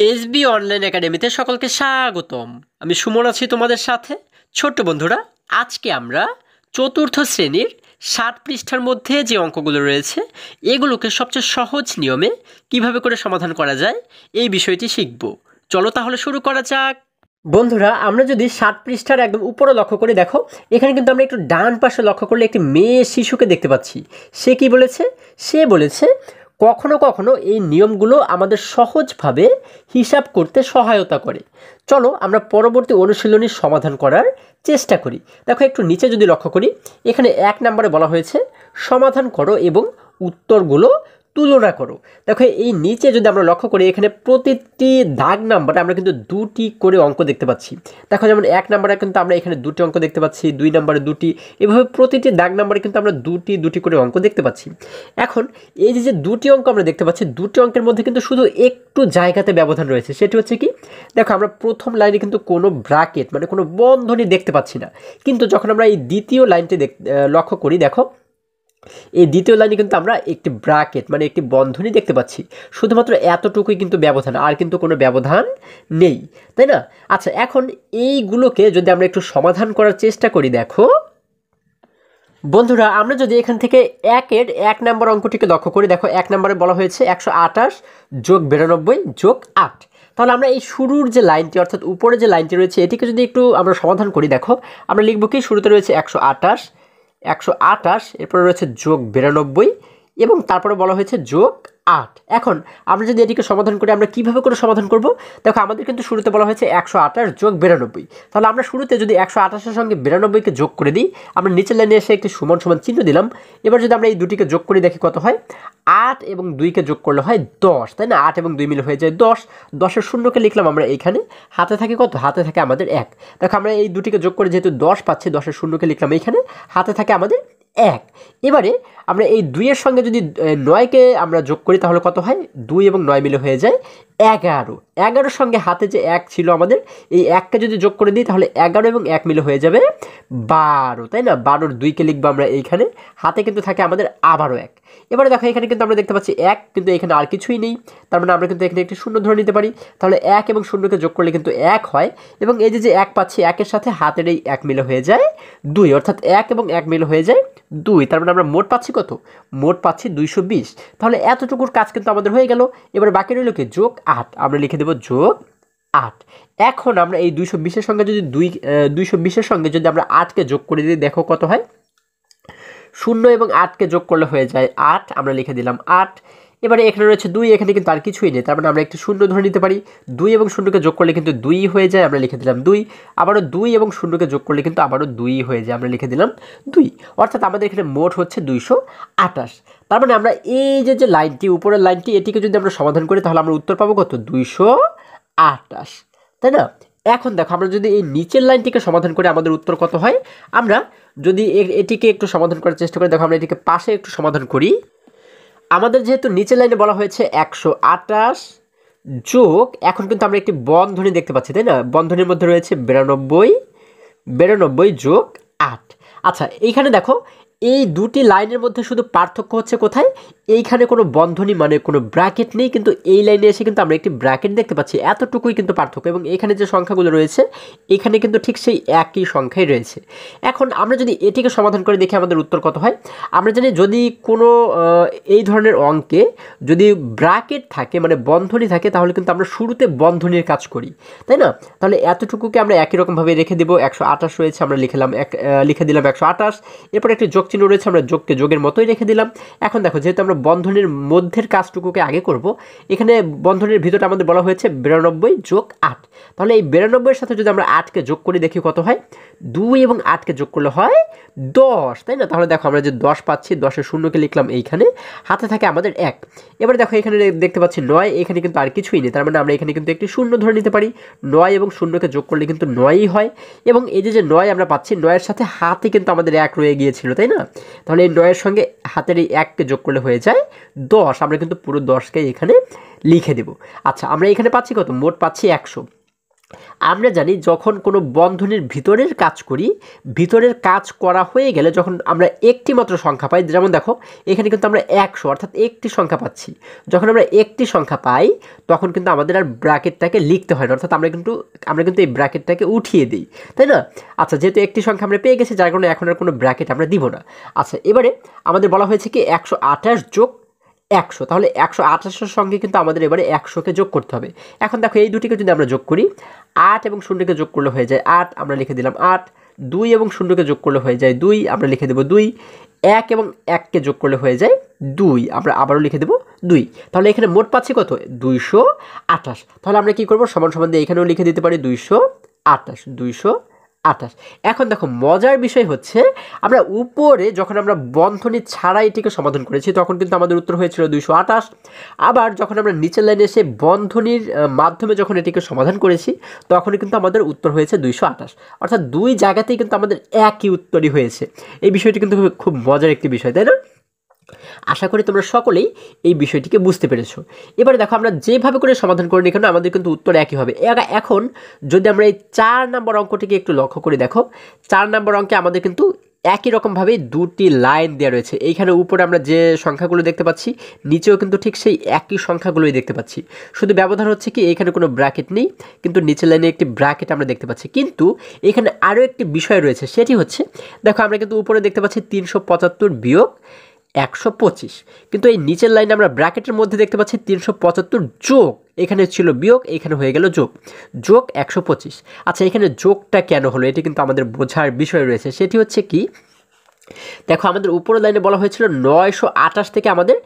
SB online একাডেমিতে সকলকে স্বাগতম। আমি সুমন আছি তোমাদের সাথে। ছোট্ট বন্ধুরা, আজকে আমরা চতুর্থ শ্রেণীর 60 পৃষ্ঠার মধ্যে যে অঙ্কগুলো রয়েছে এগুলোকে সবচেয়ে সহজ নিয়মে কিভাবে করে সমাধান করা যায় এই বিষয়টি শিখব। চলো তাহলে শুরু করা যাক। বন্ধুরা, আমরা যদি 60 পৃষ্ঠার একদম উপরে লক্ষ্য করে দেখো, এখানে কিন্তু আমরা একটু ডান পাশে লক্ষ্য করলে একটি মেয়ে শিশুকে দেখতে পাচ্ছি। সে কি বলেছে? সে বলেছে কখনো কখনো এই নিয়মগুলো আমাদের সহজভাবে হিসাব করতে সহায়তা করে। চলো আমরা পরবর্তী অনুশীলনীর সমাধান করার চেষ্টা করি। দেখো একটু নিচে যদি লক্ষ্য করি, এখানে 1 নম্বরে বলা হয়েছে সমাধান করো এবং উত্তরগুলো তুলনা করো। দেখো এই নিচে যদি আমরা লক্ষ্য করি, এখানে প্রতিটি দাগ নাম্বারে আমরা কিন্তু দুটি করে অঙ্ক দেখতে পাচ্ছি। দেখো যেমন 1 নম্বরে কিন্তু আমরা এখানে দুটি অঙ্ক দেখতে পাচ্ছি, 2 নম্বরে দুটি, এভাবে প্রতিটি দাগ নাম্বারে কিন্তু আমরা দুটি দুটি করে অঙ্ক দেখতে পাচ্ছি। এখন এই যে দুটি অঙ্ক আমরা দেখতে পাচ্ছি, দুটি অঙ্কের মধ্যে কিন্তু শুধু একটু জায়গাতে ব্যবধান রয়েছে। সেটি হচ্ছে কি? দেখো আমরা প্রথম লাইনে কিন্তু কোনো ব্র্যাকেট মানে কোনো বন্ধনী দেখতে পাচ্ছি না, কিন্তু যখন আমরা এই দ্বিতীয় লাইনটি লক্ষ্য করি, দেখো এই দ্বিতীয় লাইনে কিন্তু আমরা একটি ব্র্যাকেট মানে একটি বন্ধনী দেখতে পাচ্ছি। শুধুমাত্র এতটুকুই কিন্তু ব্যবধান, আর কিন্তু কোনো ব্যবধান নেই, তাই না? আচ্ছা, এখন এইগুলোকে যদি আমরা একটু সমাধান করার চেষ্টা করি, দেখো বন্ধুরা, আমরা যদি এখান থেকে 1 নম্বর অঙ্কটিকে লক্ষ্য করি, দেখো 1 নম্বরে বলা হয়েছে 128 যোগ 92 যোগ 8। তাহলে আমরা এই শুরুর যে লাইনটি অর্থাৎ উপরে যে লাইনটি রয়েছে এটিকে যদি একটু আমরা সমাধান করি, দেখো আমরা লিখব কি? শুরুতে রয়েছে 128, এরপরে রয়েছে যোগ 92 এবং তারপরে বলা হয়েছে যোগ 8। এখন আমরা যদি এটিকে সমাধান করি, আমরা কিভাবে করে সমাধান করব? দেখো আমাদের কিন্তু শুরুতে বলা হয়েছে 128 যোগ 92। তাহলে আমরা শুরুতে যদি 128-এর সঙ্গে 92-কে যোগ করে দিই, আমরা নিচের লাইনে এসে একটি সমান সমান চিহ্ন দিলাম। এবার যদি আমরা এই দুটিকে যোগ করি, দেখি কত হয়। 8 এবং 2-কে যোগ করলে হয় 10, তাই না? 8 এবং 2 মিলে হয়ে যায় 10। 10-এর শূন্যকে লিখলাম আমরা এইখানে, হাতে থাকে কত? হাতে থাকে আমাদের 1। দেখো আমরা এই দুটিকে যোগ করে যেহেতু 10 পাচ্ছি, 10-এর শূন্যকে লিখলাম এইখানে, হাতে থাকে আমাদের 1। এবারে আমরা এই 2-এর সঙ্গে যদি 9-কে আমরা যোগ করি, তাহলে কত হয়? 2 এবং 9 মিলে হয়ে যায় 11। 11-এর সঙ্গে হাতে যে 1 ছিল আমাদের, এই 1-কে যদি যোগ করে দিই, তাহলে 11 এবং 1 মিলে হয়ে যাবে 12, তাই না? 12-এর 2-কে লিখবো আমরা এইখানে, হাতে কিন্তু থাকে আমাদের আবারও 1। এবারে দেখো এখানে কিন্তু আমরা দেখতে পাচ্ছি 1, কিন্তু এখানে আর কিছুই নেই, তার মানে আমরা কিন্তু এখানে একটি শূন্য ধরে নিতে পারি। তাহলে 1 এবং শূন্যকে যোগ করলে কিন্তু 1 হয়, এবং এই যে 1 পাচ্ছি, 1-এর সাথে হাতের এই 1 মিলে হয়ে যায় 2, অর্থাৎ 1 এবং 1 মিলে হয়ে যায় 2। তার মানে আমরা মোট পাচ্ছি কত? মোট পাচ্ছি 220। তাহলে এতটুকুর কাজ কিন্তু আমাদের হয়ে গেল। এবার বাকি রইল কি? যোগ 8। আমরা লিখে দেব যোগ 8। এখন আমরা এই 220-এর সঙ্গে যদি 220-এর সঙ্গে যদি আমরা 8-কে যোগ করে দিই, দেখো কত হয়। 0 এবং 8-কে যোগ করলে হয়ে যায় 8, আমরা লিখে দিলাম 8। এবারে এখানে রয়েছে 2, এখানে কিন্তু আর কিছুই নেই, তার মানে আমরা একটু শূন্য ধরে নিতে পারি। 2 এবং 0-কে যোগ করলে কিন্তু 2 হয়ে যায়, আমরা লিখে দিলাম 2। আবারও 2 এবং 0-কে যোগ করলে কিন্তু আবারও 2 হয়ে যায়, আমরা লিখে দিলাম 2। অর্থাৎ আমাদের এখানে মোট হচ্ছে 228। তার মানে আমরা এই যে লাইনটি, উপরের লাইনটি, এটিকে যদি আমরা সমাধান করি, তাহলে আমরা উত্তর পাবো কত? 228, তাই না? এখন দেখো আমরা যদি এই নিচের লাইনটিকে সমাধান করে আমাদের উত্তর কত হয়। আমরা যদি এটিকে একটু সমাধান করার চেষ্টা করি, দেখো আমরা এটিকে পাশে একটু সমাধান করি। আমাদের যেহেতু নিচের লাইনে বলা হয়েছে 128 যোগ, এখন কিন্তু আমরা একটি বন্ধনী দেখতে পাচ্ছি, তাই না? বন্ধনীর মধ্যে রয়েছে 92 যোগ 8। আচ্ছা, এইখানে দেখো এই দুটি লাইনের মধ্যে শুধু পার্থক্য হচ্ছে কোথায়? এইখানে কোনো বন্ধনী মানে কোনো ব্র্যাকেট নেই, কিন্তু এই লাইনে এসে কিন্তু আমরা একটি ব্র্যাকেট দেখতে পাচ্ছি। এতটুকুই কিন্তু পার্থক্য, এবং এখানে যে সংখ্যাগুলো রয়েছে এখানে কিন্তু ঠিক সেই একই সংখ্যাই রয়েছে। এখন আমরা যদি এটিকে সমাধান করে দেখি আমাদের উত্তর কত হয়। আমরা জানি যদি কোনো এই ধরনের অঙ্কে যদি ব্র্যাকেট থাকে মানে বন্ধনী থাকে, তাহলে কিন্তু আমরা শুরুতে বন্ধনীর কাজ করি, তাই না? তাহলে এতটুকুকে আমরা একই রকমভাবে রেখে দেবো। 128 রয়েছে, আমরা লিখে দিলাম 128। এরপর একটি যোগ চিহ্ন রয়েছে, আমরা যোগকে যোগের মতোই রেখে দিলাম। এখন দেখো যেহেতু আমরা বন্ধনীর মধ্যের কাজটুকুকে আগে করব, এখানে বন্ধনীর ভিতরটা আমাদের বলা হয়েছে 92 যোগ 8। তাহলে এই 92-এর সাথে যদি আমরা 8-কে যোগ করি, দেখি কত হয়। 2 এবং 8-কে যোগ করলে হয় 10, তাই না? তাহলে দেখো আমরা যে 10 পাচ্ছি, 10-এর শূন্যকে লিখলাম এইখানে, হাতে থাকে আমাদের 1। এবারে দেখো এখানে দেখতে পাচ্ছি 9, এখানে কিন্তু আর কিছুই নেই, তার মানে আমরা এখানে কিন্তু একটি শূন্য ধরে নিতে পারি। 9 এবং 0-কে যোগ করলে কিন্তু 9ই হয়, এবং এই যে 9 আমরা পাচ্ছি, 9-এর সাথে হাতে কিন্তু আমাদের 1 রয়ে গিয়েছিল, তাই না? তাহলে এই 9-এর সঙ্গে হাতের এই 1-কে যোগ করলে হয়ে যায় 10। আমরা কিন্তু পুরো 10-কে এখানে লিখে দেব। আচ্ছা, আমরা এখানে পাচ্ছি কত? মোট পাচ্ছি 100। আমরা জানি যখন কোনো বন্ধনীর ভিতরের কাজ করি, ভিতরের কাজ করা হয়ে গেলে যখন আমরা একটি মাত্র সংখ্যা পাই, যেমন দেখো এখানে কিন্তু আমরা 100 অর্থাৎ একটি সংখ্যা পাচ্ছি। যখন আমরা একটি সংখ্যা পাই তখন কিন্তু আমাদের আর ব্র্যাকেটটাকে লিখতে হয় না, অর্থাৎ আমরা কিন্তু এই ব্র্যাকেটটাকে উঠিয়ে দিই, তাই না? আচ্ছা, যেহেতু একটি সংখ্যা আমরা পেয়ে গেছি যার কারণে এখন আর কোনো ব্র্যাকেট আমরা দিব না। আচ্ছা, এবারে আমাদের বলা হয়েছে কি 128 যোগ 100, তাহলে 128-এর সঙ্গে কিন্তু আমাদের এবারে 100কে যোগ করতে হবে। এখন দেখো এই দুটিকে যদি আমরা যোগ করি, 8 এবং 0কে যোগ করলে হয়ে যায় 8, আমরা লিখে দিলাম 8। 2 এবং 0কে যোগ করলে হয়ে যায় 2, আমরা লিখে দেবো 2। 1 এবং 1কে যোগ করলে হয়ে যায় 2, আমরা আবারও লিখে দেবো 2। তাহলে এখানে মোট পাচ্ছি কত? 228। তাহলে আমরা কি করবো? সমান সমান দিয়ে এখানেও লিখে দিতে পারি 228। এখন দেখো মজার বিষয় হচ্ছে আমরা উপরে যখন আমরা বন্ধনী ছাড়া এটিকে সমাধান করেছি তখন কিন্তু আমাদের উত্তর হয়েছিল 228। আবার যখন আমরা নিচের লাইনে এসে বন্ধনীর মাধ্যমে যখন এটিকে সমাধান করেছি তখনই কিন্তু আমাদের উত্তর হয়েছে 228, অর্থাৎ দুই জায়গাতেই কিন্তু আমাদের একই উত্তরই হয়েছে। এই বিষয়টি কিন্তু খুব মজার একটি বিষয়, তাই না? আশা করি তোমরা সকলেই এই বিষয়টিকে বুঝতে পেরেছো। এবারে দেখো আমরা যেভাবে করে সমাধান করি না কেন আমাদের কিন্তু উত্তর একই হবে। এখন যদি আমরা এই 4 নম্বর অঙ্কটিকে একটু লক্ষ্য করে দেখো, 4 নম্বর অঙ্কে আমাদের কিন্তু একই রকমভাবেই দুটি লাইন দেওয়া রয়েছে। এইখানে উপরে আমরা যে সংখ্যাগুলো দেখতে পাচ্ছি নিচেও কিন্তু ঠিক সেই একই সংখ্যাগুলোই দেখতে পাচ্ছি, শুধু ব্যবধান হচ্ছে কি এখানে কোনো ব্র্যাকেট নেই, কিন্তু নিচের লাইনে একটি ব্র্যাকেট আমরা দেখতে পাচ্ছি। কিন্তু এখানে আরও একটি বিষয় রয়েছে, সেটি হচ্ছে দেখো আমরা কিন্তু উপরে দেখতে পাচ্ছি 375 বিয়োগ 125, কিন্তু এই নিচের লাইনে আমরা ব্র্যাকেটের মধ্যে দেখতে পাচ্ছি 375 যোগ, এখানে ছিল বিয়োগ, এখানে হয়ে গেল যোগ 125। আচ্ছা, এখানে যোগটা কেন হলো এটি কিন্তু আমাদের বোঝার বিষয় রয়েছে। সেটি হচ্ছে কি, দেখো আমাদের উপরের লাইনে বলা হয়েছিল 928 থেকে আমাদের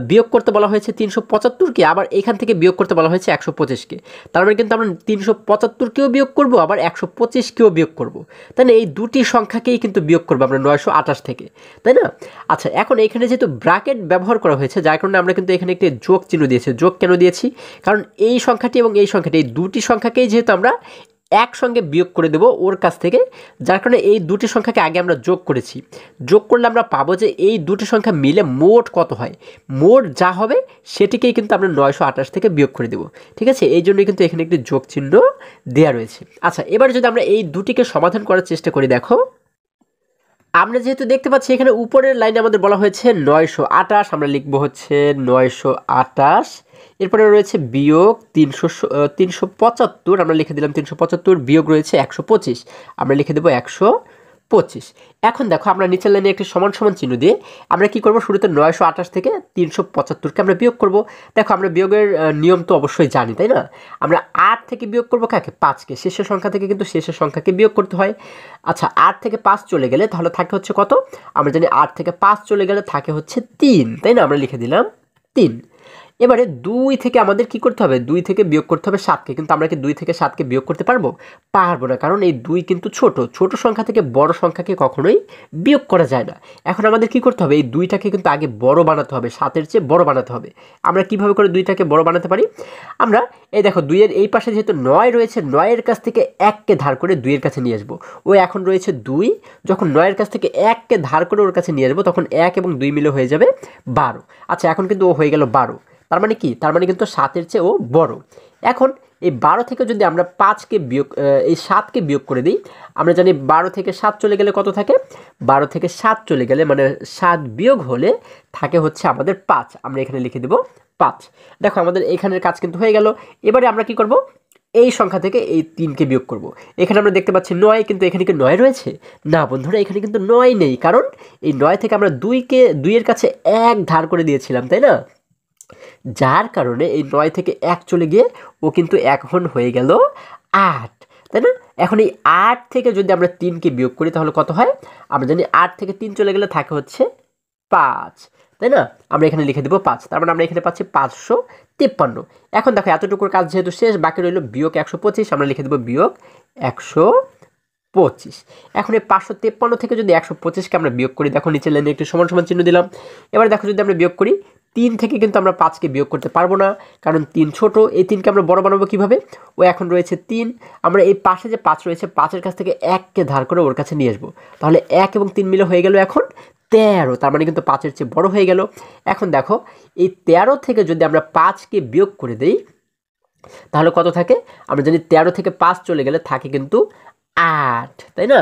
বিয়োগ করতে বলা হয়েছে 375কে, আবার এখান থেকে বিয়োগ করতে বলা হয়েছে 125কে। তার মানে কিন্তু আমরা 375কেও বিয়োগ করব, আবার 125কেও বিয়োগ করব, তাই না? এই দুটি সংখ্যাকেই কিন্তু বিয়োগ করবো আমরা 928 থেকে, তাই না? আচ্ছা, এখন এখানে যেহেতু ব্র্যাকেট ব্যবহার করা হয়েছে যার কারণে আমরা কিন্তু এখানে একটি যোগ চিহ্ন দিয়েছি। যোগ কেন দিয়েছি? কারণ এই সংখ্যাটি এবং এই সংখ্যাটি, এই দুটি সংখ্যাকেই যেহেতু আমরা একসঙ্গে বিয়োগ করে দেব ওর কাছ থেকে, যার কারণে এই দুটি সংখ্যাকে আগে আমরা যোগ করেছি। যোগ করলে আমরা পাবো যে এই দুটি সংখ্যা মিলে মোট কত হয়, মোট যা হবে সেটিকেই কিন্তু আমরা 928 থেকে বিয়োগ করে দেব। ঠিক আছে, এই জন্যই কিন্তু এখানে একটি যোগ চিহ্ন দেওয়া রয়েছে। আচ্ছা, এবার যদি আমরা এই দুটিকে সমাধান করার চেষ্টা করি, দেখো আমরা যেহেতু দেখতে পাচ্ছি এখানে উপরের লাইনে আমাদের বলা হয়েছে 928, আমরা লিখবো হচ্ছে 928। এরপরে রয়েছে বিয়োগ 375, আমরা লিখে দিলাম 375, বিয়োগ রয়েছে 125, আমরা লিখে দেবো 125। এখন দেখো আমরা নিচের লাইনে একটি সমান সমান চিহ্ন দিয়ে আমরা কি করব, শুরুতে 928 থেকে 375কে আমরা বিয়োগ করব। দেখো আমরা বিয়োগের নিয়ম তো অবশ্যই জানি, তাই না? আমরা 8 থেকে বিয়োগ করব কাকে? 5কে। শেষের সংখ্যা থেকে কিন্তু শেষের সংখ্যাকে বিয়োগ করতে হয়। আচ্ছা, 8 থেকে 5 চলে গেলে তাহলে থাকে হচ্ছে কত? আমরা জানি 8 থেকে 5 চলে গেলে থাকে হচ্ছে 3, তাই না? আমরা লিখে দিলাম 3। এবারে 2 থেকে আমাদের কি করতে হবে? 2 থেকে বিয়োগ করতে হবে 7কে, কিন্তু আমরা কি 2 থেকে 7কে বিয়োগ করতে পারবো? পারবো না, কারণ এই 2 কিন্তু ছোট সংখ্যা থেকে বড় সংখ্যাকে কখনোই বিয়োগ করা যায় না। এখন আমাদের কি করতে হবে? এই 2টাকে কিন্তু আগে বড় বানাতে হবে, 7-এর চেয়ে বড় বানাতে হবে। আমরা কিভাবে করে 2টাকে বড় বানাতে পারি? আমরা এই দেখো 2-এর এই পাশে যেহেতু 9 রয়েছে, 9-এর কাছ থেকে 1কে ধার করে 2-এর কাছে নিয়ে আসবো। ও এখন রয়েছে 2, যখন 9-এর কাছ থেকে 1কে ধার করে ওর কাছে নিয়ে আসবো তখন 1 এবং 2 মিলে হয়ে যাবে 12। আচ্ছা, এখন কিন্তু ও হয়ে গেল 12। তার মানে কি? তার মানে কিন্তু 7-এর চেয়ে ও বড়। এখন এই 12 থেকে যদি আমরা 5কে বিয়োগ এই 7কে বিয়োগ করে দিই, আমরা জানি 12 থেকে 7 চলে গেলে কত থাকে? 12 থেকে 7 চলে গেলে মানে 7 বিয়োগ হলে থাকে হচ্ছে আমাদের 5, আমরা এখানে লিখে দেব 5। দেখো আমাদের এখানের কাজ কিন্তু হয়ে গেল। এবারে আমরা কি করব? এই সংখ্যা থেকে এই 3কে বিয়োগ করব। এখানে আমরা দেখতে পাচ্ছি 9, কিন্তু এখানে কি 9 রয়েছে? না বন্ধুরা, এখানে কিন্তু 9 নেই, কারণ এই 9 থেকে আমরা 2-এর কাছে 1 ধার করে দিয়েছিলাম, তাই না? যার কারণে এই 9 থেকে 1 চলে গিয়ে ও কিন্তু এখন হয়ে গেল 8, তাই না? এখন এই 8 থেকে যদি আমরা 3কে বিয়োগ করি তাহলে কত হয়? আমরা জানি 8 থেকে 3 চলে গেলে থাকে হচ্ছে 5, তাই না? আমরা এখানে লিখে দেবো 5, তার মানে আমরা এখানে পাচ্ছি 553। এখন দেখো এতটুকুর কাজ যেহেতু শেষ, বাকি রইল বিয়োগ 125, আমরা লিখে দেবো বিয়োগ 125। এখন এই 553 থেকে যদি 125কে আমরা বিয়োগ করি, দেখো নিচের লাইনে একটু সমান সমান চিহ্ন দিলাম। এবার দেখো যদি আমরা বিয়োগ করি 3 থেকে কিন্তু আমরা 5কে বিয়োগ করতে পারবো না, কারণ 3 ছোট। এই 3কে আমরা বড় বানাবো কীভাবে? ও এখন রয়েছে 3, আমরা এই পাশে যে 5 রয়েছে 5-এর কাছ থেকে 1কে ধার করে ওর কাছে নিয়ে আসবো, তাহলে 1 এবং 3 মিলে হয়ে গেল এখন 13, তার মানে কিন্তু 5-এর চেয়ে বড় হয়ে গেল। এখন দেখো এই 13 থেকে যদি আমরা 5কে বিয়োগ করে দিই তাহলে কত থাকে? আমরা জানি 13 থেকে 5 চলে গেলে থাকে কিন্তু 8, তাই না?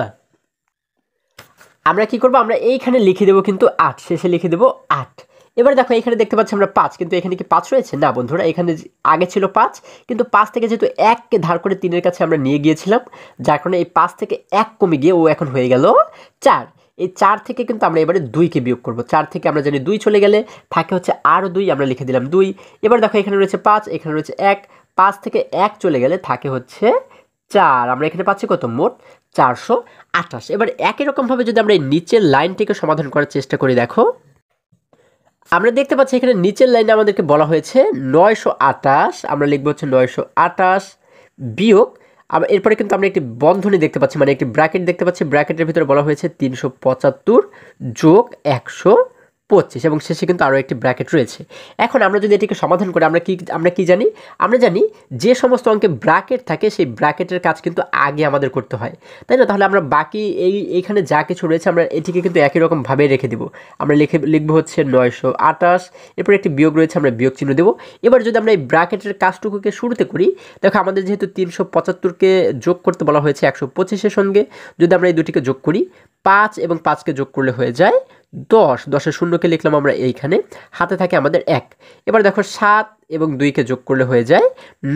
আমরা কি করব? আমরা এইখানে লিখে দেবো কিন্তু 8, শেষে লিখে দেবো 8। এবার দেখো এখানে দেখতে পাচ্ছি আমরা 5, কিন্তু এখানে কি 5 রয়েছে? না বন্ধুরা, এখানে আগে ছিল 5, কিন্তু 5 থেকে যেহেতু 1কে ধার করে 3-এর কাছে আমরা নিয়ে গিয়েছিলাম, যার কারণে এই 5 থেকে 1 কমে গিয়ে ও এখন হয়ে গেল 4। এই 4 থেকে কিন্তু আমরা এবারে 2কে বিয়োগ করব। 4 থেকে আমরা জানি 2 চলে গেলে থাকে হচ্ছে আরও 2, আমরা লিখে দিলাম 2। এবার দেখো এখানে রয়েছে 5, এখানে রয়েছে 1, 5 থেকে 1 চলে গেলে থাকে হচ্ছে 4। আমরা এখানে পাচ্ছি কত? মোট 428। এবার একই রকমভাবে যদি আমরা এই নিচের লাইনটিকে সমাধান করার চেষ্টা করি, দেখো আমরা দেখতে পাচ্ছি এখানে নিচের লাইনে আমাদেরকে বলা হয়েছে 928, আমরা লিখবো হচ্ছে 928 বিয়োগ, এরপরে কিন্তু আমরা একটি বন্ধনী দেখতে পাচ্ছি, মানে একটি ব্র্যাকেট দেখতে পাচ্ছি, ব্র্যাকেটের ভিতরে বলা হয়েছে 375 যোগ 125 এবং শেষে কিন্তু আরও একটি ব্র্যাকেট রয়েছে। এখন আমরা যদি এটিকে সমাধান করি, আমরা কি জানি? আমরা জানি যে সমস্ত অঙ্কে ব্র্যাকেট থাকে সেই ব্র্যাকেটের কাজ কিন্তু আগে আমাদের করতে হয়, তাই না? তাহলে আমরা বাকি এইখানে যা কিছু রয়েছে আমরা এটিকে কিন্তু একই রকমভাবে রেখে দেবো। আমরা লিখবো হচ্ছে 928, এরপর একটি বিয়োগ রয়েছে, আমরা বিয়োগ চিহ্ন দেবো। এবার যদি আমরা এই ব্র্যাকেটের কাজটুকুকে শুরুতে করি, দেখো আমাদের যেহেতু 375কে যোগ করতে বলা হয়েছে 125-এর সঙ্গে, যদি আমরা এই দুটিকে যোগ করি, 5 এবং 5কে যোগ করলে হয়ে যায় 10, 10-এর শূন্যকে লিখলাম আমরা এইখানে, হাতে থাকে আমাদের 1। এবার দেখো 7 এবং 2কে যোগ করলে হয়ে যায়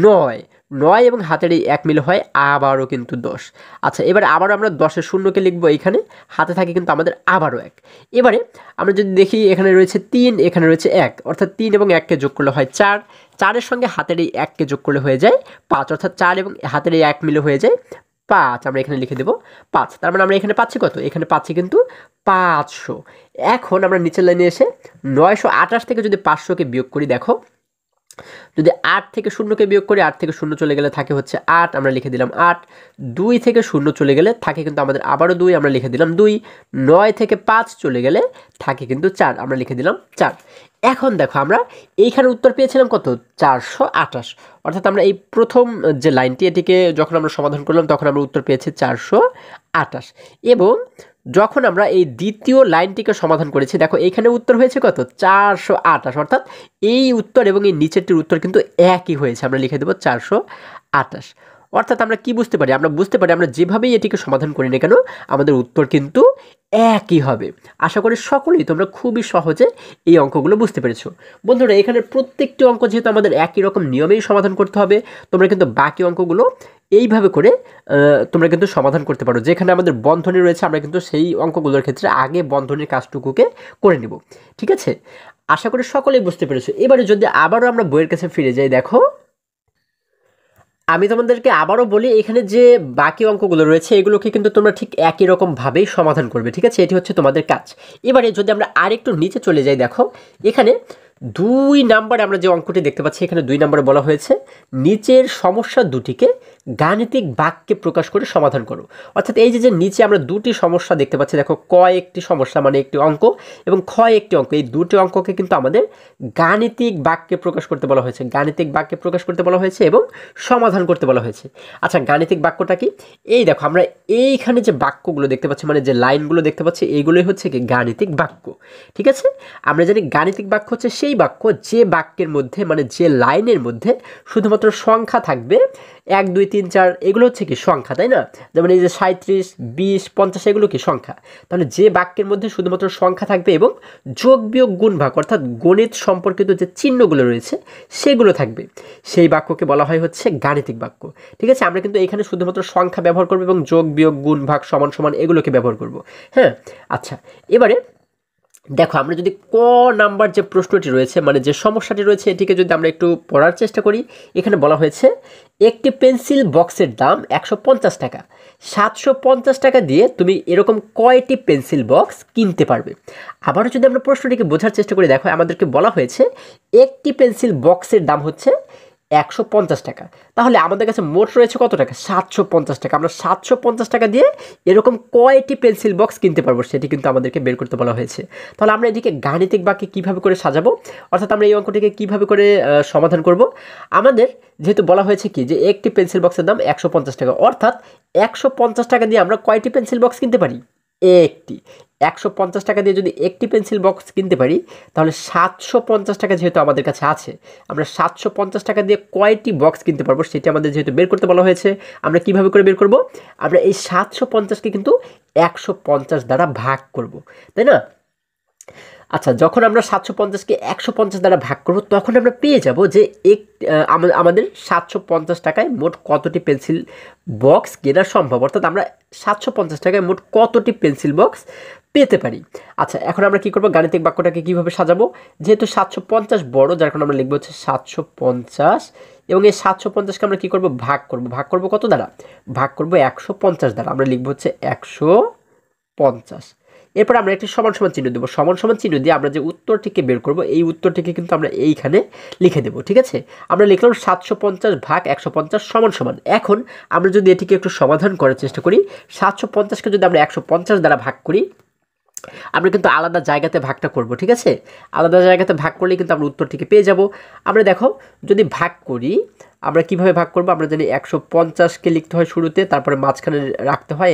9, 9 এবং হাতের এই 1 মিলে হয় আবারও কিন্তু 10। আচ্ছা, এবার আবারও আমরা 10-এর শূন্যকে লিখবো এইখানে, হাতে থাকে কিন্তু আমাদের আবারও 1। এবারে আমরা যদি দেখি এখানে রয়েছে 3, এখানে রয়েছে 1, অর্থাৎ 3 এবং 1কে যোগ করলে হয় 4, 4-এর সঙ্গে হাতের এই 1কে যোগ করলে হয়ে যায় 5, অর্থাৎ 4 এবং হাতের এই 1 মিলে হয়ে যায় 5। আমরা এখানে লিখে দেবো 5। তার মানে আমরা এখানে পাচ্ছি কত? এখানে পাচ্ছি কিন্তু 500। এখন আমরা নিচের লাইনে এসে 928 থেকে যদি 500কে বিয়োগ করি, দেখো যদি 8 থেকে 0কে বিয়োগ করি, 8 থেকে 0 চলে গেলে থাকে হচ্ছে 8, আমরা লিখে দিলাম 8। 2 থেকে 0 চলে গেলে থাকে কিন্তু আমাদের আবারও 2, আমরা লিখে দিলাম 2। 9 থেকে 5 চলে গেলে থাকে কিন্তু 4, আমরা লিখে দিলাম 4। এখন দেখো আমরা এইখানে উত্তর পেয়েছিলাম কত? 428, অর্থাৎ আমরা এই প্রথম যে লাইনটি, এটিকে যখন আমরা সমাধান করলাম তখন আমরা উত্তর পেয়েছি 428। এবং যখন আমরা এই দ্বিতীয় লাইনটিকে সমাধান করেছি, দেখো এইখানে উত্তর হয়েছে কত? 428, অর্থাৎ এই উত্তর এবং এই নিচেরটির উত্তর কিন্তু একই হয়েছে, আমরা লিখে দেবো 428। অর্থাৎ আমরা কি বুঝতে পারি? আমরা বুঝতে পারি আমরা যেভাবেই এটিকে সমাধান করি না কেন আমাদের উত্তর কিন্তু একই হবে। আশা করি সকলেই তোমরা খুবই সহজে এই অঙ্কগুলো বুঝতে পেরেছো। বন্ধুরা, এখানে প্রত্যেকটি অঙ্ক যেহেতু আমাদের একই রকম নিয়মেই সমাধান করতে হবে, তোমরা কিন্তু বাকি অঙ্কগুলো এইভাবে করে তোমরা কিন্তু সমাধান করতে পারো। যেখানে আমাদের বন্ধনী রয়েছে আমরা কিন্তু সেই অঙ্কগুলোর ক্ষেত্রে আগে বন্ধনীর কাজটুকুকে করে নেব। ঠিক আছে? আশা করি সকলেই বুঝতে পেরেছো। এবারে যদি আবারও আমরা বইয়ের কাছে ফিরে যাই, দেখো আমি তোমাদেরকে আবারও বলি, এখানে যে বাকি অঙ্কগুলো রয়েছে এগুলোকে কিন্তু তোমরা ঠিক একই রকমভাবেই সমাধান করবে। ঠিক আছে? এটি হচ্ছে তোমাদের কাজ। এবারে যদি আমরা আরেকটু নিচে চলে যাই, দেখো এখানে 2 নাম্বারে আমরা যে অঙ্কটি দেখতে পাচ্ছি, এখানে 2 নম্বরে বলা হয়েছে নিচের সমস্যা দুটিকে গাণিতিক বাক্যে প্রকাশ করে সমাধান করো। অর্থাৎ এই যে নিচে আমরা দুটি সমস্যা দেখতে পাচ্ছি, দেখো ক একটি সমস্যা মানে একটি অঙ্ক এবং খ একটি অঙ্ক, এই দুটি অঙ্ককে কিন্তু আমাদের গাণিতিক বাক্যে প্রকাশ করতে বলা হয়েছে, গাণিতিক বাক্যে প্রকাশ করতে বলা হয়েছে এবং সমাধান করতে বলা হয়েছে। আচ্ছা, গাণিতিক বাক্যটা কি? এই দেখো আমরা এইখানে যে বাক্যগুলো দেখতে পাচ্ছি, মানে যে লাইনগুলো দেখতে পাচ্ছি, এইগুলোই হচ্ছে কি গাণিতিক বাক্য। ঠিক আছে? আমরা জানি গাণিতিক বাক্য হচ্ছে সেই বাক্য যে বাক্যের মধ্যে, মানে যে লাইনের মধ্যে শুধুমাত্র সংখ্যা থাকবে, 1 2 3 4, এগুলো হচ্ছে কি সংখ্যা, তাই না? যেমন এই যে 37 20 50, এগুলো কি সংখ্যা। তাহলে যে বাক্যের মধ্যে শুধুমাত্র সংখ্যা থাকবে এবং যোগ বিয়োগ গুণ ভাগ অর্থাৎ গণিত সম্পর্কিত যে চিহ্নগুলো রয়েছে সেগুলো থাকবে, সেই বাক্যকে বলা হয় হচ্ছে গাণিতিক বাক্য। ঠিক আছে? আমরা কিন্তু এখানে শুধুমাত্র সংখ্যা ব্যবহার করব এবং যোগ বিয়োগ গুণ ভাগ সমান সমান এগুলোকে ব্যবহার করব। হ্যাঁ, আচ্ছা, এবারে দেখো আমরা যদি ক নাম্বার যে প্রশ্নটি রয়েছে, মানে যে সমস্যাটি রয়েছে, এটিকে যদি আমরা একটু পড়ার চেষ্টা করি, এখানে বলা হয়েছে একটি পেন্সিল বক্সের দাম 150 টাকা। 750 টাকা দিয়ে তুমি এরকম কয়টি পেন্সিল বক্স কিনতে পারবে? আবারও যদি আমরা প্রশ্নটিকে বোঝার চেষ্টা করি, দেখো আমাদেরকে বলা হয়েছে একটি পেন্সিল বক্সের দাম হচ্ছে 150 টাকা। তাহলে আমাদের কাছে মোট রয়েছে কত টাকা? 750 টাকা। আমরা 750 টাকা দিয়ে এরকম কয়টি পেন্সিল বক্স কিনতে পারবো সেটি কিন্তু আমাদেরকে বের করতে বলা হয়েছে। তাহলে আমরা এটিকে গাণিতিক বাক্যে কীভাবে করে সাজাবো, অর্থাৎ আমরা এই অঙ্কটিকে কীভাবে করে সমাধান করব? আমাদের যেহেতু বলা হয়েছে কি যে একটি পেন্সিল বক্সের দাম 150 টাকা, অর্থাৎ 150 টাকা দিয়ে আমরা কয়টি পেন্সিল বক্স কিনতে পারি? একটি 150 টাকা দিয়ে যদি একটি পেন্সিল বক্স কিনতে পারি, তাহলে 750 টাকা যেহেতু আমাদের কাছে আছে, আমরা 750 টাকা দিয়ে কয়টি বক্স কিনতে পারবো সেটা আমাদের যেহেতু বের করতে বলা হয়েছে, আমরা কিভাবে করে বের করব? আমরা এই 750কে কিন্তু 150 দ্বারা ভাগ করব, তাই না? আচ্ছা, যখন আমরা 750কে 150 দ্বারা ভাগ করব, তখন আমরা পেয়ে যাব যে আমাদের 750 টাকায় মোট কতটি পেন্সিল বক্স কেনা সম্ভব, অর্থাৎ আমরা 750 টাকায় মোট কতটি পেন্সিল বক্স পেতে পারি। আচ্ছা, এখন আমরা কী করব? গাণিতিক বাক্যটাকে কীভাবে সাজাবো? যেহেতু 750 বড়, যার কারণে আমরা লিখবো হচ্ছে 750, এবং এই 750কে আমরা কী করব? ভাগ করব। ভাগ করব কত দ্বারা? ভাগ করব 150 দ্বারা। আমরা লিখবো হচ্ছে 150। এরপর আমরা একটি সমান সমান চিহ্ন দেবো। সমান সমান চিহ্ন দিয়ে আমরা যে উত্তরটিকে বের করব, এই উত্তরটিকে কিন্তু আমরা এইখানে লিখে দেবো, ঠিক আছে? আমরা লিখলাম 750 ভাগ 150 সমান সমান। এখন আমরা যদি এটিকে একটু সমাধান করার চেষ্টা করি, 750কে যদি আমরা 150 দ্বারা ভাগ করি, আমরা কিন্তু আলাদা জায়গাতে ভাগটা করব, ঠিক আছে? আলাদা জায়গাতে ভাগ করলে কিন্তু আমরা উত্তরটিকে পেয়ে যাব। আমরা দেখো, যদি ভাগ করি, আমরা কিভাবে ভাগ করব? আমরা জানি 150কে লিখতে হয় শুরুতে, তারপরে মাঝখানে রাখতে হয়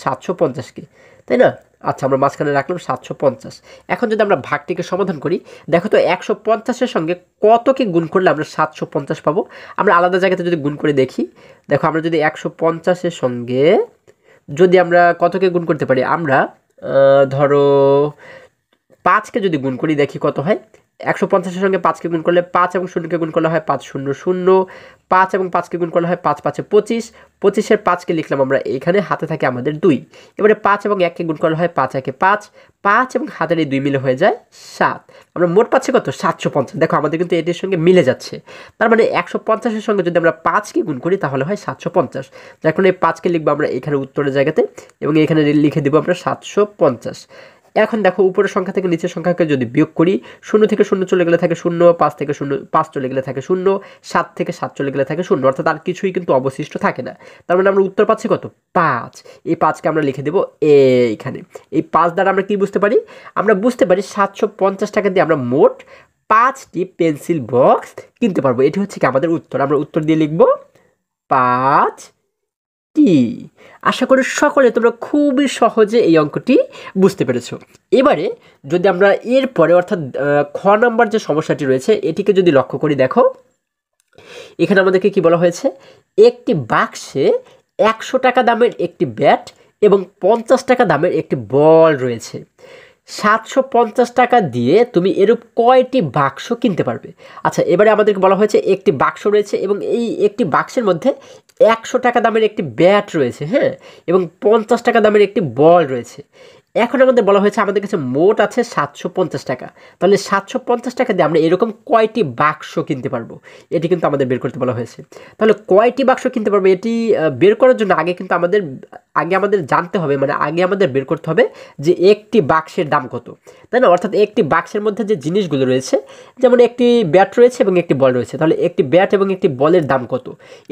750কে, তাই না? আচ্ছা, আমরা মাঝখানে রাখলাম 750। এখন যদি আমরা ভাগটিকে সমাধান করি, দেখো তো 150-এর সঙ্গে কতকে গুণ করলে আমরা 750 পাবো? আমরা আলাদা জায়গাতে যদি গুণ করে দেখি, দেখো আমরা যদি 150-এর সঙ্গে যদি আমরা কতকে গুণ করতে পারি, আমরা ধরো 5কে যদি গুণ করি, দেখি কত হয়। 150-এর সঙ্গে 5কে গুণ করলে 5 এবং 0কে গুণ করলে হয় 5 0 0, 5 এবং 5কে গুণ করলে হয় 5 5 25, 25-এর 5কে লিখলাম আমরা এইখানে, হাতে থাকে আমাদের 2। এবারে 5 এবং 1কে গুণ করলে হয় 5 1 5, 5 এবং হাতের এই 2 মিলে হয়ে যায় 7। আমরা মোট পাচ্ছি কত? 750। দেখো আমাদের কিন্তু এটির সঙ্গে মিলে যাচ্ছে। তার মানে 150-এর সঙ্গে যদি আমরা 5কে গুণ করি, তাহলে হয় 750। যার কারণে এই 5কে লিখবো আমরা এখানে উত্তরের জায়গাতে, এবং এখানে লিখে দেবো আমরা 750। এখন দেখো, উপরের সংখ্যা থেকে নিচের সংখ্যাকে যদি বিয়োগ করি, 0 থেকে 0 চলে গেলে থাকে 0, 5 থেকে 5 চলে গেলে থাকে 0, 7 থেকে 7 চলে গেলে থাকে 0, অর্থাৎ আর কিছুই কিন্তু অবশিষ্ট থাকে না। তার মানে আমরা উত্তর পাচ্ছি কত? 5। এই 5কে আমরা লিখে দেবো এইখানে। এই 5 দ্বারা আমরা কি বুঝতে পারি? আমরা বুঝতে পারি 750 টাকা দিয়ে আমরা মোট 5টি পেন্সিল বক্স কিনতে পারবো। এটি হচ্ছে কি আমাদের উত্তর। আমরা উত্তর দিয়ে লিখবো 5। আশা করি সকলে তোমরা খুবই সহজে এই অঙ্কটি বুঝতে পেরেছো। এবারে যদি আমরা এরপরে, অর্থাৎ খ নাম্বার যে সমস্যাটি রয়েছে, এটিকে যদি লক্ষ্য করি, দেখো এখানে আমাদেরকে কি বলা হয়েছে? একটি বাক্সে 100 টাকা দামের একটি ব্যাট এবং 50 টাকা দামের একটি বল রয়েছে। 750 টাকা দিয়ে তুমি এরূপ কয়টি বাক্স কিনতে পারবে? আচ্ছা, এবারে আমাদেরকে বলা হয়েছে একটি বাক্স রয়েছে এবং এই একটি বাক্সের মধ্যে 100 টাকা দামের একটি ব্যাট রয়েছে, হ্যাঁ, এবং 50 টাকা দামের একটি বল রয়েছে। এখন আমাদের বলা হয়েছে আমাদের কাছে মোট আছে 750 টাকা। তাহলে 750 টাকা দিয়ে আমরা এরকম কয়টি বাক্স কিনতে পারবো, এটি কিন্তু আমাদের বের করতে বলা হয়েছে। তাহলে কয়টি বাক্স কিনতে পারবো, এটি বের করার জন্য আগে আমাদের জানতে হবে, মানে আগে আমাদের বের করতে হবে যে একটি বাক্সের দাম কত, তাই না? অর্থাৎ একটি বাক্সের মধ্যে যে জিনিসগুলো রয়েছে, যেমন একটি ব্যাট রয়েছে এবং একটি বল রয়েছে, তাহলে একটি ব্যাট এবং একটি বলের দাম কত,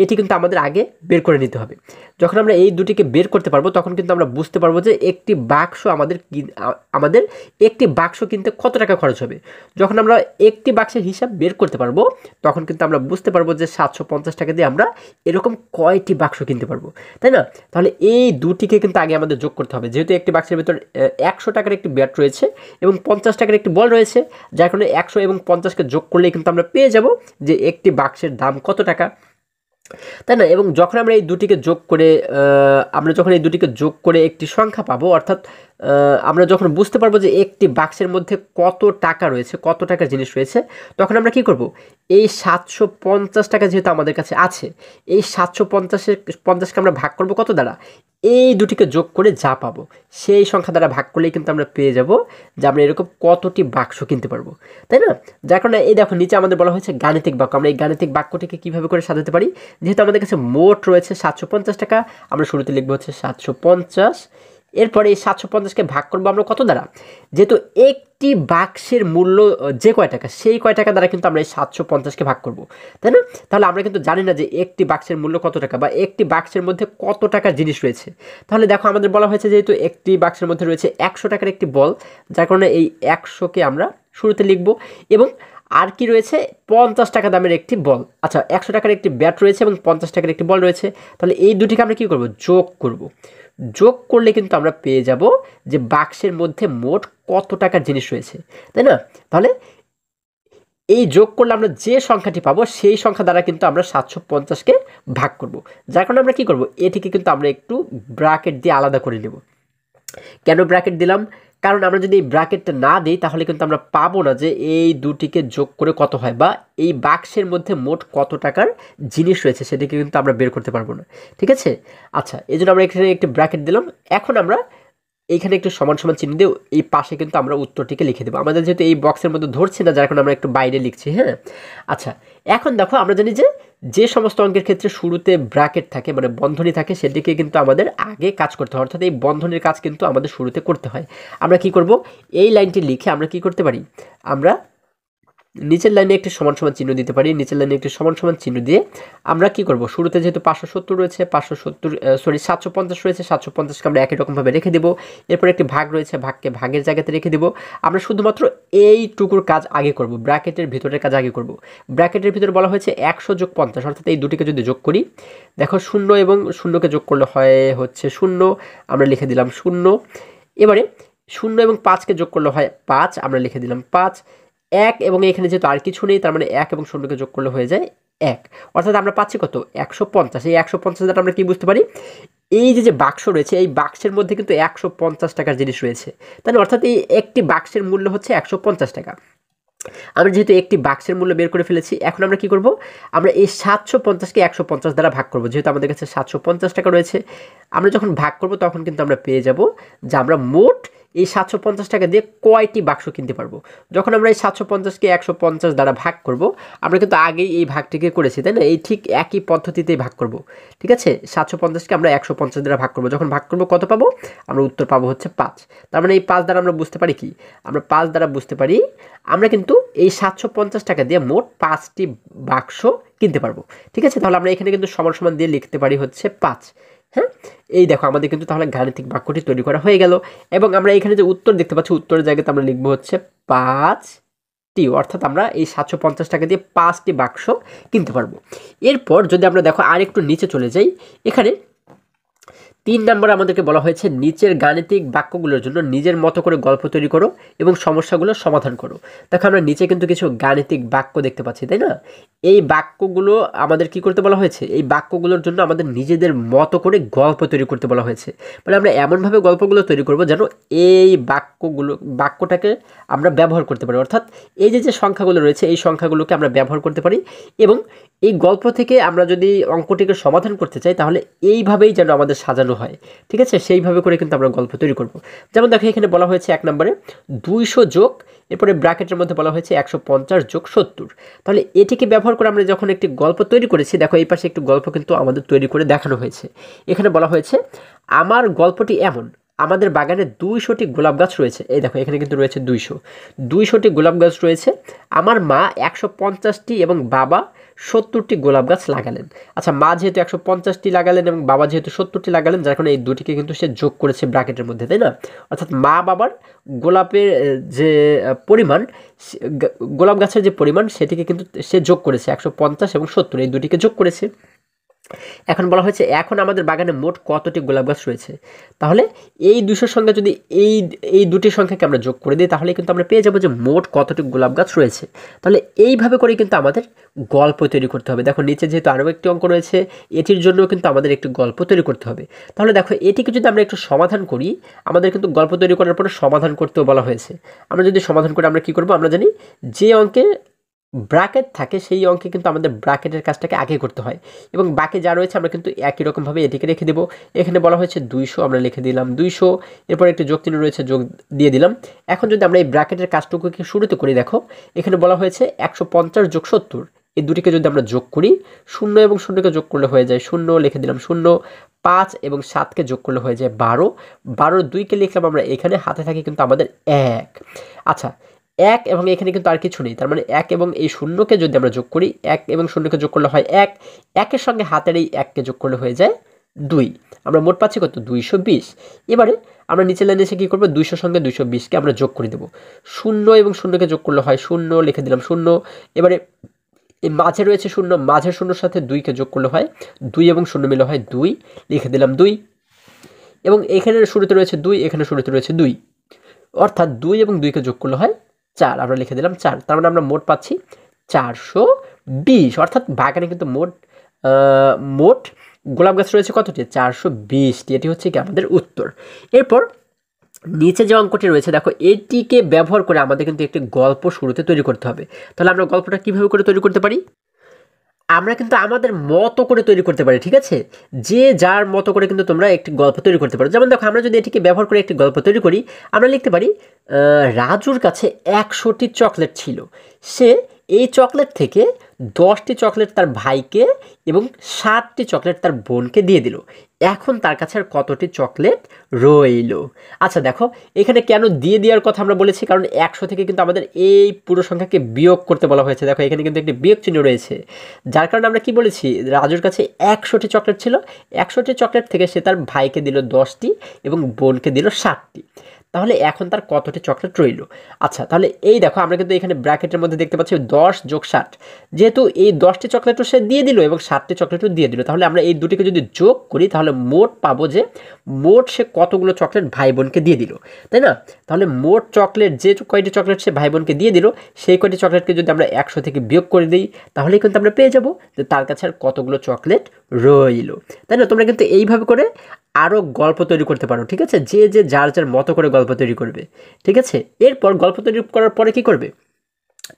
এটি কিন্তু আমাদের আগে বের করে নিতে হবে। যখন আমরা এই দুটিকে বের করতে পারবো, তখন কিন্তু আমরা বুঝতে পারবো যে একটি বাক্স আমাদের একটি বাক্স কিনতে কত টাকা খরচ হবে। যখন আমরা একটি বাক্সের হিসাব বের করতে পারবো, তখন কিন্তু আমরা বুঝতে পারবো যে 750 টাকা দিয়ে আমরা এরকম কয়টি বাক্স কিনতে পারবো, তাই না? তাহলে এই দুটিকে কিন্তু আগে আমাদের যোগ করতে হবে। যেহেতু একটি বাক্সের ভিতর 100 টাকার একটি ব্যাট রয়েছে এবং 50 টাকার একটি বল রয়েছে, যার কারণে 100 এবং 50কে যোগ করলেই কিন্তু আমরা পেয়ে যাব যে একটি বাক্সের দাম কত টাকা, তাই না? এবং যখন আমরা এই দুটিকে যোগ করে একটি সংখ্যা পাবো, অর্থাৎ আমরা যখন বুঝতে পারবো যে একটি বাক্সের মধ্যে কত টাকা রয়েছে, কত টাকার জিনিস রয়েছে, তখন আমরা কি করব? এই 750 টাকা যেহেতু আমাদের কাছে আছে, এই 750কে আমরা ভাগ করব কত দ্বারা? এই দুটিকে যোগ করে যা পাবো সেই সংখ্যা দ্বারা ভাগ করলেই কিন্তু আমরা পেয়ে যাব যে আমরা এরকম কতটি বাক্স কিনতে পারবো, তাই না? যার কারণে এই দেখো, নিচে আমাদের বলা হয়েছে গাণিতিক বাক্য। আমরা এই গাণিতিক বাক্যটিকে কীভাবে করে সাজাতে পারি? যেহেতু আমাদের কাছে মোট রয়েছে 750 টাকা, আমরা শুরুতে লিখবো হচ্ছে 750। এরপরে এই 750কে ভাগ করবো আমরা কত দ্বারা? যেহেতু একটি বাক্সের মূল্য যে কয় টাকা, সেই কয় টাকা দ্বারা কিন্তু আমরা এই 750কে ভাগ করব, তাই না? তাহলে আমরা কিন্তু জানি না যে একটি বাক্সের মূল্য কত টাকা বা একটি বাক্সের মধ্যে কত টাকার জিনিস রয়েছে। তাহলে দেখো, আমাদের বলা হয়েছে যেহেতু একটি বাক্সের মধ্যে রয়েছে 100 টাকার একটি বল, যার কারণে এই 100কে আমরা শুরুতে লিখব, এবং আর কি রয়েছে? 50 টাকা দামের একটি বল। আচ্ছা, 100 টাকার একটি ব্যাট রয়েছে এবং 50 টাকার একটি বল রয়েছে। তাহলে এই দুটিকে আমরা কী করব? যোগ করব। যোগ করলে কিন্তু আমরা পেয়ে যাব যে বাক্সের মধ্যে মোট কত টাকার জিনিস রয়েছে, তাই না? তাহলে এই যোগ করলে আমরা যে সংখ্যাটি পাবো সেই সংখ্যা দ্বারা কিন্তু আমরা 750কে ভাগ করব। যার কারণে আমরা কি করব, এটিকে কিন্তু আমরা একটু ব্র্যাকেট দিয়ে আলাদা করে নেব। কেন ব্র্যাকেট দিলাম? কারণ আমরা যদি এই ব্র্যাকেটটা না দিই তাহলে কিন্তু আমরা পাবো না যে এই দুটিকে যোগ করে কত হয়, বা এই বাক্সের মধ্যে মোট কত টাকার জিনিস রয়েছে সেটিকে কিন্তু আমরা বের করতে পারবো না। ঠিক আছে, আচ্ছা, এই জন্য আমরা এখানে একটি ব্র্যাকেট দিলাম। এখন আমরা এইখানে একটু সমান সমান চিহ্ন দিয়ে এই পাশে কিন্তু আমরা উত্তরটিকে লিখে দেবো। আমাদের যেহেতু এই বক্সের মধ্যে ধরছি না, যার কারণে আমরা একটু বাইরে লিখছি। হ্যাঁ, আচ্ছা, এখন দেখো আমরা জানি যে যে সমস্ত অঙ্কের ক্ষেত্রে শুরুতে ব্র্যাকেট থাকে মানে বন্ধনী থাকে সেটিকে কিন্তু আমাদের আগে কাজ করতে হয়, অর্থাৎ এই বন্ধনীর কাজ কিন্তু আমাদের শুরুতে করতে হয়। আমরা কি করব, এই লাইনটি লিখে আমরা কি করতে পারি, আমরা নিচের লাইনে একটি সমান সমান চিহ্ন দিতে পারি। নিচের লাইনে একটি সমান সমান চিহ্ন দিয়ে আমরা কি করব, শুরুতে যেহেতু 570 রয়েছে 750 রয়েছে, 750কে আমরা একই রকমভাবে রেখে দেবো। এরপর একটি ভাগ রয়েছে, ভাগকে ভাগের জায়গাতে রেখে দেবো। আমরা শুধুমাত্র এইটুকুর কাজ আগে করব, ব্র্যাকেটের ভিতরের কাজ আগে করব। ব্র্যাকেটের ভিতরে বলা হয়েছে 100 যোগ 50, অর্থাৎ এই দুটিকে যদি যোগ করি, দেখো 0 এবং 0কে যোগ করলে হয় হচ্ছে 0, আমরা লিখে দিলাম 0। এবারে 0 এবং 5কে যোগ করলে হয় 5, আমরা লিখে দিলাম 5। 1 এবং এখানে যেহেতু আর কিছু নেই তার মানে 1 এবং 0কে যোগ করলে হয়ে যায় 1, অর্থাৎ আমরা পাচ্ছি কত, 150। এই 150 দ্বারা আমরা কি বুঝতে পারি, এই যে বাক্স রয়েছে এই বাক্সের মধ্যে কিন্তু 150 টাকার জিনিস রয়েছে, তাই না? অর্থাৎ এই একটি বাক্সের মূল্য হচ্ছে 150 টাকা। আমরা যেহেতু একটি বাক্সের মূল্য বের করে ফেলেছি, এখন আমরা কি করব, আমরা এই 750কে 150 দ্বারা ভাগ করব। যেহেতু আমাদের কাছে 750 টাকা রয়েছে, আমরা যখন ভাগ করব তখন কিন্তু আমরা পেয়ে যাব যে আমরা মোট এই 750 টাকা দিয়ে কয়টি বাক্স কিনতে পারবো। যখন আমরা এই 750কে 150 দ্বারা ভাগ করব, আমরা কিন্তু আগেই এই ভাগটিকে করেছি, তাই না? এই ঠিক একই পদ্ধতিতেই ভাগ করব। ঠিক আছে, 750কে আমরা 150 দ্বারা ভাগ করব। যখন ভাগ করব কত পাবো, আমরা উত্তর পাবো হচ্ছে 5। তার মানে এই 5 দ্বারা আমরা বুঝতে পারি কি, আমরা 5 দ্বারা বুঝতে পারি আমরা কিন্তু এই 750 টাকা দিয়ে মোট 5টি বাক্স কিনতে পারবো। ঠিক আছে, তাহলে আমরা এখানে কিন্তু সমান সমান দিয়ে লিখতে পারি হচ্ছে 5। হ্যাঁ, এই দেখো আমাদের কিন্তু তাহলে গাণিতিক বাক্যটি তৈরি করা হয়ে গেল। এবং আমরা এখানে যে উত্তর দেখতে পাচ্ছি, উত্তরের জায়গাতে আমরা লিখবো হচ্ছে 5টি, অর্থাৎ আমরা এই 750 টাকা দিয়ে 5টি বাক্স কিনতে পারবো। এরপর যদি আমরা দেখো আর একটু নিচে চলে যাই, এখানে 3 নম্বরে আমাদেরকে বলা হয়েছে নিচের গাণিতিক বাক্যগুলোর জন্য নিজের মতো করে গল্প তৈরি করো এবং সমস্যাগুলো সমাধান করো। দেখো আমরা নিচে কিন্তু কিছু গাণিতিক বাক্য দেখতে পাচ্ছি, তাই না? এই বাক্যগুলো আমাদের কি করতে বলা হয়েছে, এই বাক্যগুলোর জন্য আমাদের নিজেদের মতো করে গল্প তৈরি করতে বলা হয়েছে। মানে আমরা এমনভাবে গল্পগুলো তৈরি করব যেন এই বাক্যটাকে আমরা ব্যবহার করতে পারি, অর্থাৎ এই যে সংখ্যাগুলো রয়েছে এই সংখ্যাগুলোকে আমরা ব্যবহার করতে পারি। এবং এই গল্প থেকে আমরা যদি অঙ্কটিকে সমাধান করতে চাই তাহলে এইভাবেই যেন আমাদের সাজানো হয়। ঠিক আছে, সেইভাবে করে কিন্তু আমরা গল্প তৈরি করব। যেমন দেখো এখানে বলা হয়েছে 1 নম্বরে 200 যোগ, এরপরে ব্র্যাকেটের মধ্যে বলা হয়েছে 150 যোগ 70। তাহলে এটিকে ব্যবহার করে আমরা যখন একটি গল্প তৈরি করেছি, দেখো এই পাশে একটি গল্প কিন্তু আমাদের তৈরি করে দেখানো হয়েছে। এখানে বলা হয়েছে আমার গল্পটি এমন, আমাদের বাগানে 200টি গোলাপ গাছ রয়েছে। এই দেখো এখানে কিন্তু রয়েছে 200টি গোলাপ গাছ রয়েছে। আমার মা 150টি এবং বাবা 70টি গোলাপ গাছ লাগালেন। আচ্ছা, মা যেহেতু 150টি লাগালেন এবং বাবা যেহেতু 70টি লাগালেন, যার কারণে এই দুটিকে কিন্তু সে যোগ করেছে ব্র্যাকেটের মধ্যে, তাই না? অর্থাৎ মা বাবার গোলাপের যে পরিমাণ, গোলাপ গাছের যে পরিমাণ সেটিকে কিন্তু সে যোগ করেছে, 150 এবং 70 এই দুটিকে যোগ করেছে। এখন বলা হয়েছে এখন আমাদের বাগানে মোট কতটি গোলাপ গাছ রয়েছে। তাহলে এই 200 সঙ্গে যদি এই দুটি সংখ্যাকে আমরা যোগ করে দিই তাহলে কিন্তু আমরা পেয়ে যাবো যে মোট কতটি গোলাপ গাছ রয়েছে। তাহলে এইভাবে করে কিন্তু আমাদের গল্প তৈরি করতে হবে। দেখো নিচে যেহেতু আরও একটি অঙ্ক রয়েছে, এটির জন্য কিন্তু আমাদের একটি গল্প তৈরি করতে হবে। তাহলে দেখো এটিকে যদি আমরা একটু সমাধান করি, আমাদের কিন্তু গল্প তৈরি করার পরে সমাধান করতেও বলা হয়েছে। আমরা যদি সমাধান করে আমরা কি করব, আমরা জানি যে অঙ্কে ব্র্যাকেট থাকে সেই অঙ্কে কিন্তু আমাদের ব্র্যাকেটের কাজটাকে আগে করতে হয়, এবং বাকি যা রয়েছে আমরা কিন্তু একই রকমভাবে এটিকে রেখে দেবো। এখানে বলা হয়েছে 200, আমরা লিখে দিলাম 200, এরপর একটি যোগ চিহ্ন রয়েছে, যোগ দিয়ে দিলাম। এখন যদি আমরা এই ব্র্যাকেটের কাজটুকুকে শুরুতে করি, দেখো এখানে বলা হয়েছে 150 যোগ 70, এই দুটিকে যদি আমরা যোগ করি, 0 এবং 0কে যোগ করলে হয়ে যায় 0, লিখে দিলাম 0। 5 এবং 7কে যোগ করলে হয়ে যায় 12, 12 2কে লিখলাম আমরা এখানে, হাতে থাকে কিন্তু আমাদের 1। আচ্ছা, 1 এবং এখানে কিন্তু আর কিছু নেই, তার মানে 1 এবং এই 0কে যদি আমরা যোগ করি, 1 এবং 0কে যোগ করলে হয় 1, 1-এর সঙ্গে হাতের এই 1কে যোগ করলে হয়ে যায় 2, আমরা মোট পাচ্ছি কত, 220। এবারে আমরা নিচের লাইনে এসে কী করবো, 200 সঙ্গে 220কে আমরা যোগ করে দেবো। 0 এবং 0কে যোগ করলে হয় 0, লিখে দিলাম 0। এবারে এই মাঝে রয়েছে 0, মাঝের 0-র সাথে 2কে যোগ করলে হয় 2 এবং 0 মিলে হয় 2, লিখে দিলাম 2। এবং এখানে শুরুতে রয়েছে 2, এখানে শুরুতে রয়েছে 2, অর্থাৎ 2 এবং 2কে যোগ করলে হয় 4। আমরা লিখে দিলাম 4। তার মানে আমরা মোট পাচ্ছি 420, অর্থাৎ বাগানে কিন্তু মোট গোলাপ গাছ রয়েছে কতটি? 420টি। এটি হচ্ছে কি আমাদের উত্তর। এরপর নিচে যে অঙ্কটি রয়েছে দেখো, এটিকে ব্যবহার করে আমাদের কিন্তু একটি গল্প শুরুতে তৈরি করতে হবে। তাহলে আমরা গল্পটা কিভাবে করে তৈরি করতে পারি? আমরা কিন্তু আমাদের মতো করে তৈরি করতে পারি, ঠিক আছে? যে যার মতো করে কিন্তু তোমরা একটি গল্প তৈরি করতে পারো। যেমন দেখো, আমরা যদি এটিকে ব্যবহার করে একটি গল্প তৈরি করি, আমরা লিখতে পারি রাজুর কাছে 100টি চকলেট ছিল। সে এই চকলেট থেকে 10টি চকলেট তার ভাইকে এবং 60টি চকলেট তার বোনকে দিয়ে দিল। এখন তার কাছে আর কতটি চকলেট রইল? আচ্ছা দেখো, এখানে কেন দিয়ে দেওয়ার কথা আমরা বলেছি? কারণ 100 থেকে কিন্তু আমাদের এই পুরো সংখ্যাকে বিয়োগ করতে বলা হয়েছে। দেখো এখানে কিন্তু একটি বিয়োগ চিহ্ন রয়েছে, যার কারণে আমরা কি বলেছি? রাজুর কাছে 100টি চকলেট ছিল, 100টি চকলেট থেকে সে তার ভাইকে দিল 10টি এবং বোনকে দিল 60টি। তাহলে এখন তার কতটি চকলেট রইল? আচ্ছা, তাহলে এই দেখো, আমরা কিন্তু এখানে ব্র্যাকেটের মধ্যে দেখতে পাচ্ছি 10 যোগ 60। যেহেতু এই 10টি চকলেটও সে দিয়ে দিল এবং 60টি চকলেটও দিয়ে দিল, তাহলে আমরা এই দুটিকে যদি যোগ করি তাহলে মোট পাবো যে মোট সে কতগুলো চকলেট ভাই বোনকে দিয়ে দিল, তাই না? তাহলে মোট চকলেট, যে কয়টি চকলেট সে ভাই বোনকে দিয়ে দিল, সেই কয়টি চকলেটকে যদি আমরা 100 থেকে বিয়োগ করে দিই, তাহলেই কিন্তু আমরা পেয়ে যাব যে তার কাছে আর কতগুলো চকলেট রইল, তাই না? তোমরা কিন্তু এইভাবে করে আরও গল্প তৈরি করতে পারো, ঠিক আছে? যে যার যার মতো করে গল্প তৈরি করবে, ঠিক আছে? এরপর গল্প তৈরি করার পরে কি করবে?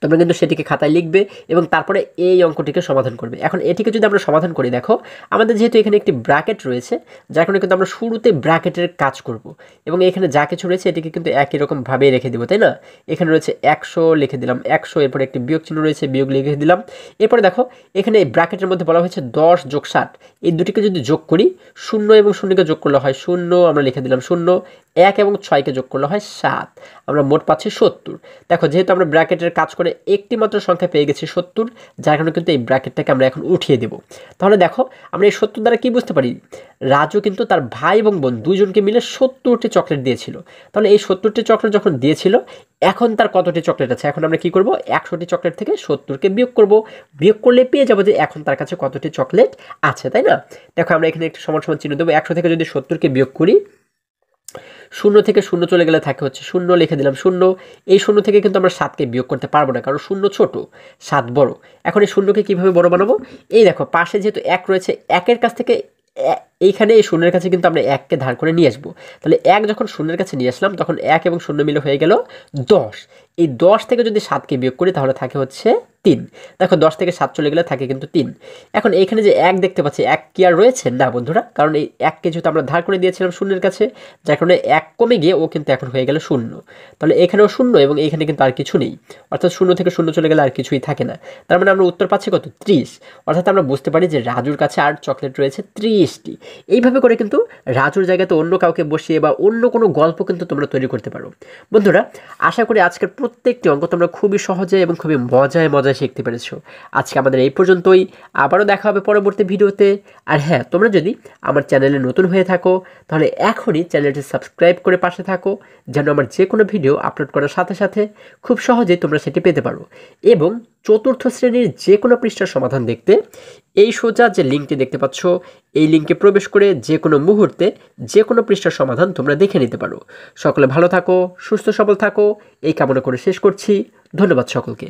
তোমরা কিন্তু সেটিকে খাতায় লিখবে এবং তারপরে এই অঙ্কটিকে সমাধান করবে। এখন এটিকে যদি আমরা সমাধান করি, দেখো আমাদের যেহেতু এখানে একটি ব্র্যাকেট রয়েছে, যার কারণে কিন্তু আমরা শুরুতে ব্র্যাকেটের কাজ করব এবং এখানে যা কিছু রয়েছে এটিকে কিন্তু একই রকমভাবে রেখে দেবো, তাই না? এখানে রয়েছে 100, লিখে দিলাম 100, এরপরে একটি বিয়োগ চিহ্ন রয়েছে, বিয়োগ লিখে দিলাম। এরপরে দেখো এখানে এই ব্র্যাকেটের মধ্যে বলা হয়েছে 10 যোগ 60, এই দুটিকে যদি যোগ করি, 0 এবং 0কে যোগ করলে হয় 0, আমরা লিখে দিলাম 0, 1 এবং 6কে যোগ করলে হয় 7, আমরা মোট পাচ্ছি 70। দেখো যেহেতু আমরা ব্র্যাকেটের কাজ করে একটি মাত্র সংখ্যা পেয়ে গেছি 70, যার কারণে কিন্তু এই ব্র্যাকেটটাকে আমরা এখন উঠিয়ে দেব। তাহলে দেখো আমরা এই 70 দ্বারা কি বুঝতে পারি? রাজু কিন্তু তার ভাই এবং বোন দুইজনকে মিলে 70টি চকলেট দিয়েছিল। তাহলে এই 70টি চকলেট যখন দিয়েছিল, এখন তার কতটি চকলেট আছে? এখন আমরা কি করব? 100টি চকলেট থেকে 70কে বিয়োগ করব, বিয়োগ করলে পেয়ে যাবো যে এখন তার কাছে কতটি চকলেট আছে, তাই না? দেখো আমরা এখানে একটি সমান সমান চিহ্ন দেবো। 100 থেকে যদি 70কে বিয়োগ করি, 0 থেকে 0 চলে গেলে থাকে হচ্ছে 0, লিখে দিলাম 0। এই 0 থেকে কিন্তু আমরা 7কে বিয়োগ করতে পারবো না, কারণ 0 ছোট, 7 বড়। এখন এই 0কে কীভাবে বড় বানাবো? এই দেখো পাশে যেহেতু 1 রয়েছে, 1-এর কাছ থেকে এইখানে এই 0-এর কাছে কিন্তু আমরা 1কে ধার করে নিয়ে আসবো। তাহলে 1 যখন 0-এর কাছে নিয়ে আসলাম, তখন 1 এবং 0 মিলে হয়ে গেল 10। এই 10 থেকে যদি 7কে বিয়োগ করি তাহলে থাকে হচ্ছে 3। দেখো 10 থেকে 7 চলে গেলে থাকে কিন্তু 3। এখন এইখানে যে 1 দেখতে পাচ্ছি, 1 কি আর রয়েছে? না বন্ধুরা, কারণ এই 1কে যেহেতু আমরা ধার করে দিয়েছিলাম 0-এর কাছে, যার কারণে 1 কমে গিয়ে ও কিন্তু এখন হয়ে গেল 0। তাহলে এখানেও 0 এবং এইখানে কিন্তু আর কিছু নেই, অর্থাৎ 0 থেকে 0 চলে গেলে আর কিছুই থাকে না। তার মানে আমরা উত্তর পাচ্ছি কত? 30। অর্থাৎ আমরা বুঝতে পারি যে রাজুর কাছে আর চকলেট রয়েছে 30টি। এইভাবে করে কিন্তু রাজুর জায়গাতে অন্য কাউকে বসিয়ে বা অন্য কোনো গল্প কিন্তু তোমরা তৈরি করতে পারো। বন্ধুরা, আশা করি আজকের প্রত্যেকটি অঙ্ক তোমরা খুবই সহজে এবং খুবই মজায় মজায় শিখতে পেরেছো। আজকে আমাদের এই পর্যন্তই, আবারও দেখা হবে পরবর্তী ভিডিওতে। আর হ্যাঁ, তোমরা যদি আমার চ্যানেলে নতুন হয়ে থাকো তাহলে এখনই চ্যানেলটি সাবস্ক্রাইব করে পাশে থাকো, যেন আমার যে কোনো ভিডিও আপলোড করার সাথে সাথে খুব সহজেই তোমরা সেটি পেতে পারো। এবং চতুর্থ শ্রেণীর যে কোনো পৃষ্ঠার সমাধান দেখতে এই সোজা যে লিঙ্কটি দেখতে পাচ্ছ, এই লিঙ্কে প্রবেশ করে যে কোনো মুহূর্তে যে কোনো পৃষ্ঠার সমাধান তোমরা দেখে নিতে পারো। সকলে ভালো থাকো, সুস্থ সবল থাকো, এই কামনা করে শেষ করছি। ধন্যবাদ সকলকে।